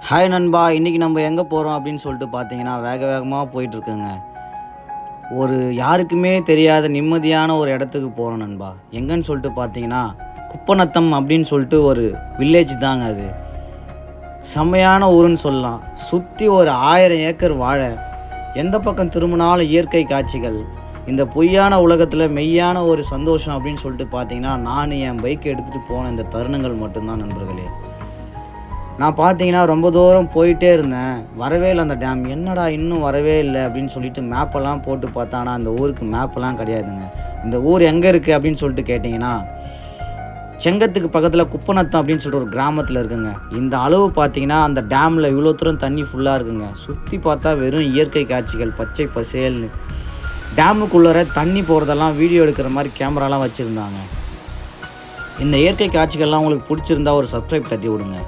Hi நண்பா, இன்றைக்கி நம்ம எங்கே போகிறோம் அப்படின்னு சொல்லிட்டு பார்த்தீங்கன்னா வேகமாக போயிட்டுருக்குங்க. ஒரு யாருக்குமே தெரியாத நிம்மதியான ஒரு இடத்துக்கு போகிறோம் நண்பா. எங்கன்னு சொல்லிட்டு பார்த்தீங்கன்னா குப்பநத்தம் அப்படின்னு சொல்லிட்டு ஒரு வில்லேஜ் தாங்க. அது செம்மையான ஊருன்னு சொல்லலாம். சுற்றி ஒரு 1000 ஏக்கர் வாழை, எந்த பக்கம் திரும்பினாலும் இயற்கை காட்சிகள். இந்த பொய்யான உலகத்தில் மெய்யான ஒரு சந்தோஷம் அப்படின்னு சொல்லிட்டு பார்த்தீங்கன்னா நான் என் பைக்கை எடுத்துகிட்டு போன இந்த தருணங்கள் மட்டும்தான் நண்பர்களே. நான் பார்த்தீங்கன்னா ரொம்ப தூரம் போயிட்டே இருந்தேன், வரவே இல்லை அந்த டேம். என்னடா இன்னும் வரவே இல்லை அப்படின்னு சொல்லிட்டு மேப்பெல்லாம் போட்டு பார்த்தா, ஆனால் அந்த ஊருக்கு மேப்பெல்லாம் கிடையாதுங்க. இந்த ஊர் எங்கே இருக்குது அப்படின்னு சொல்லிட்டு கேட்டிங்கன்னா செங்கத்துக்கு பக்கத்தில் குப்பநத்தம் அப்படின்னு சொல்லிட்டு ஒரு கிராமத்தில் இருக்குங்க. இந்த அளவு பார்த்தீங்கன்னா அந்த டேமில் இவ்வளோ தூரம் தண்ணி ஃபுல்லாக இருக்குங்க. சுற்றி பார்த்தா வெறும் இயற்கை காட்சிகள், பச்சை பசேல்னு. டேமுக்குள்ளே தண்ணி போகிறதெல்லாம் வீடியோ எடுக்கிற மாதிரி கேமராலாம் வச்சுருந்தாங்க. இந்த இயற்கை காட்சிகள்லாம் உங்களுக்கு பிடிச்சிருந்தா ஒரு சப்ஸ்கிரைப் தட்டி விடுங்க.